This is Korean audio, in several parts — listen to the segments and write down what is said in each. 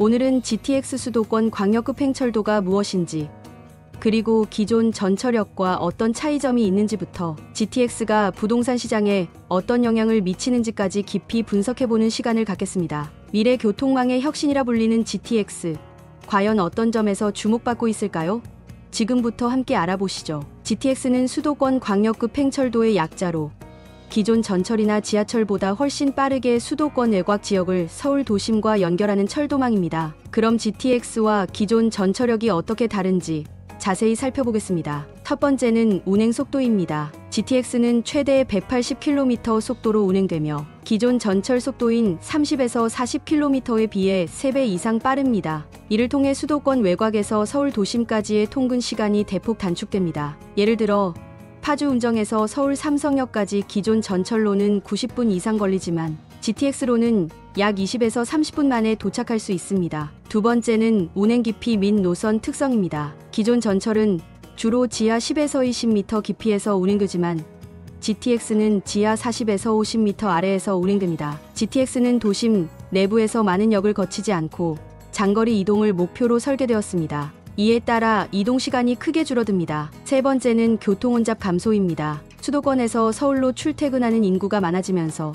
오늘은 GTX 수도권 광역급 행철도가 무엇인지, 그리고 기존 전철역과 어떤 차이점이 있는지부터 GTX가 부동산 시장에 어떤 영향을 미치는지까지 깊이 분석해보는 시간을 갖겠습니다. 미래 교통망의 혁신이라 불리는 GTX, 과연 어떤 점에서 주목받고 있을까요? 지금부터 함께 알아보시죠. GTX는 수도권 광역급 행철도의 약자로 기존 전철이나 지하철보다 훨씬 빠르게 수도권 외곽 지역을 서울 도심과 연결하는 철도망입니다. 그럼 GTX와 기존 전철역이 어떻게 다른지 자세히 살펴보겠습니다. 첫 번째는 운행 속도입니다. GTX는 최대 180km 속도로 운행되며 기존 전철 속도인 30에서 40km에 비해 3배 이상 빠릅니다. 이를 통해 수도권 외곽에서 서울 도심까지의 통근 시간이 대폭 단축됩니다. 예를 들어 파주 운정에서 서울 삼성역까지 기존 전철로는 90분 이상 걸리지만 GTX로는 약 20에서 30분 만에 도착할 수 있습니다. 두 번째는 운행 깊이 및 노선 특성입니다. 기존 전철은 주로 지하 10에서 20m 깊이에서 운행되지만 GTX는 지하 40에서 50m 아래에서 운행됩니다. GTX는 도심 내부에서 많은 역을 거치지 않고 장거리 이동을 목표로 설계되었습니다. 이에 따라 이동 시간이 크게 줄어듭니다. 세 번째는 교통 혼잡 감소입니다. 수도권에서 서울로 출퇴근하는 인구가 많아지면서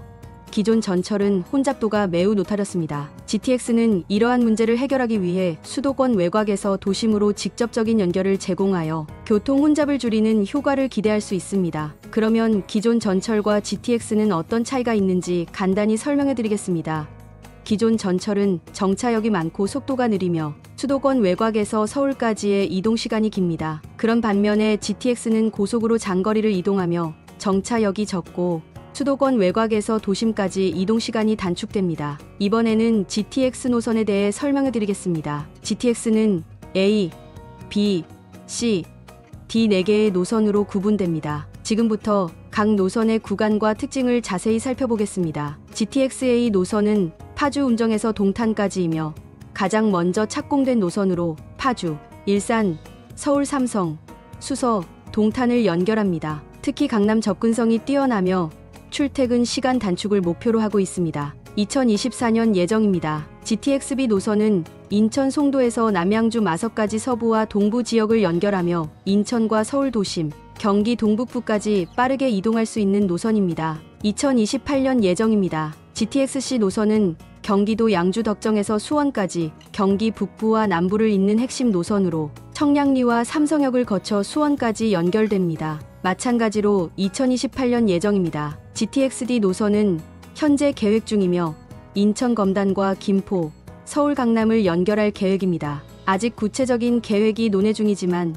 기존 전철은 혼잡도가 매우 높아졌습니다. GTX는 이러한 문제를 해결하기 위해 수도권 외곽에서 도심으로 직접적인 연결을 제공하여 교통 혼잡을 줄이는 효과를 기대할 수 있습니다. 그러면 기존 전철과 GTX는 어떤 차이가 있는지 간단히 설명해 드리겠습니다. 기존 전철은 정차역이 많고 속도가 느리며 수도권 외곽에서 서울까지의 이동 시간이 깁니다. 그런 반면에 GTX는 고속으로 장거리를 이동하며 정차역이 적고 수도권 외곽에서 도심까지 이동 시간이 단축됩니다. 이번에는 GTX 노선에 대해 설명해 드리겠습니다. GTX는 A, B, C, D 4개의 노선으로 구분됩니다. 지금부터 각 노선의 구간과 특징을 자세히 살펴보겠습니다. GTX-A 노선은 파주 운정에서 동탄까지이며 가장 먼저 착공된 노선으로 파주, 일산, 서울 삼성, 수서, 동탄을 연결합니다. 특히 강남 접근성이 뛰어나며 출퇴근 시간 단축을 목표로 하고 있습니다. 2024년 예정입니다. GTX-B 노선은 인천 송도에서 남양주 마석까지 서부와 동부 지역을 연결하며 인천과 서울 도심, 경기 동북부까지 빠르게 이동할 수 있는 노선입니다. 2028년 예정입니다. GTX-C 노선은 경기도 양주 덕정에서 수원까지 경기 북부와 남부를 잇는 핵심 노선으로 청량리와 삼성역을 거쳐 수원까지 연결됩니다. 마찬가지로 2028년 예정입니다. GTX-D 노선은 현재 계획 중이며 인천 검단과 김포, 서울 강남을 연결할 계획입니다. 아직 구체적인 계획이 논의 중이지만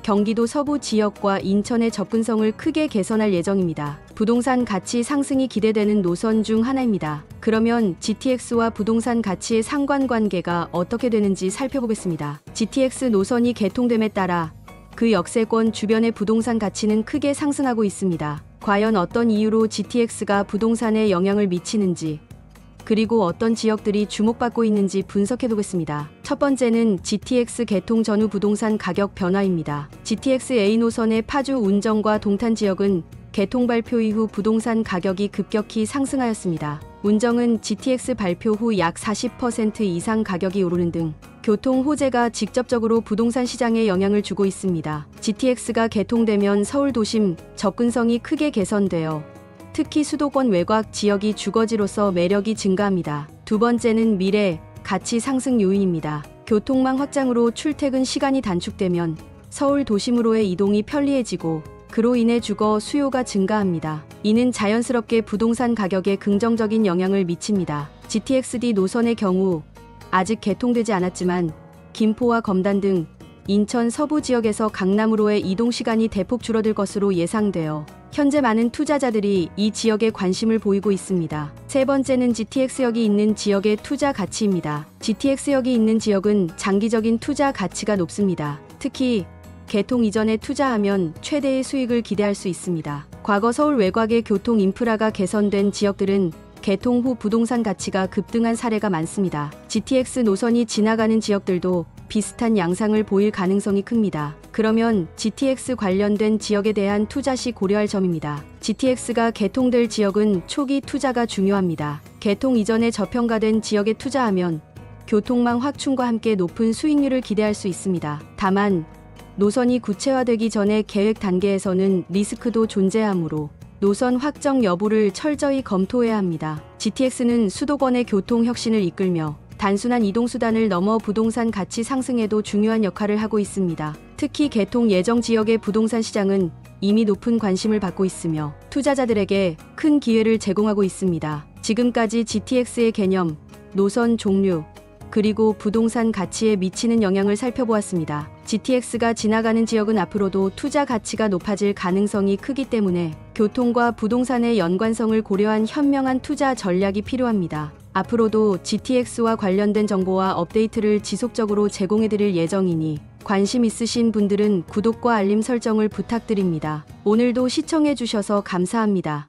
경기도 서부 지역과 인천의 접근성을 크게 개선할 예정입니다. 부동산 가치 상승이 기대되는 노선 중 하나입니다. 그러면 GTX와 부동산 가치의 상관관계가 어떻게 되는지 살펴보겠습니다. GTX 노선이 개통됨에 따라 그 역세권 주변의 부동산 가치는 크게 상승하고 있습니다. 과연 어떤 이유로 GTX가 부동산에 영향을 미치는지, 그리고 어떤 지역들이 주목받고 있는지 분석해보겠습니다. 첫 번째는 GTX 개통 전후 부동산 가격 변화입니다. GTX-A 노선의 파주 운정과 동탄 지역은 개통 발표 이후 부동산 가격이 급격히 상승하였습니다. 운정은 GTX 발표 후 약 40% 이상 가격이 오르는 등 교통 호재가 직접적으로 부동산 시장에 영향을 주고 있습니다. GTX가 개통되면 서울 도심 접근성이 크게 개선되어 특히 수도권 외곽 지역이 주거지로서 매력이 증가합니다. 두 번째는 미래 가치 상승 요인입니다. 교통망 확장으로 출퇴근 시간이 단축되면 서울 도심으로의 이동이 편리해지고 그로 인해 주거 수요가 증가합니다. 이는 자연스럽게 부동산 가격에 긍정적인 영향을 미칩니다. GTX-D 노선의 경우 아직 개통되지 않았지만 김포와 검단 등 인천 서부 지역에서 강남으로의 이동 시간이 대폭 줄어들 것으로 예상되어 현재 많은 투자자들이 이 지역에 관심을 보이고 있습니다. 세 번째는 GTX역이 있는 지역의 투자 가치입니다. GTX역이 있는 지역은 장기적인 투자 가치가 높습니다. 특히 개통 이전에 투자하면 최대의 수익을 기대할 수 있습니다. 과거 서울 외곽의 교통 인프라가 개선된 지역들은 개통 후 부동산 가치가 급등한 사례가 많습니다. GTX 노선이 지나가는 지역들도 비슷한 양상을 보일 가능성이 큽니다. 그러면 GTX 관련된 지역에 대한 투자 시 고려할 점입니다. GTX가 개통될 지역은 초기 투자가 중요합니다. 개통 이전에 저평가된 지역에 투자하면 교통망 확충과 함께 높은 수익률을 기대할 수 있습니다. 다만 노선이 구체화되기 전에 계획 단계에서는 리스크도 존재하므로 노선 확정 여부를 철저히 검토해야 합니다. GTX는 수도권의 교통 혁신을 이끌며 단순한 이동수단을 넘어 부동산 가치 상승에도 중요한 역할을 하고 있습니다. 특히 개통 예정 지역의 부동산 시장은 이미 높은 관심을 받고 있으며 투자자들에게 큰 기회를 제공하고 있습니다. 지금까지 GTX의 개념, 노선 종류, 그리고 부동산 가치에 미치는 영향을 살펴보았습니다. GTX가 지나가는 지역은 앞으로도 투자 가치가 높아질 가능성이 크기 때문에 교통과 부동산의 연관성을 고려한 현명한 투자 전략이 필요합니다. 앞으로도 GTX와 관련된 정보와 업데이트를 지속적으로 제공해드릴 예정이니 관심 있으신 분들은 구독과 알림 설정을 부탁드립니다. 오늘도 시청해주셔서 감사합니다.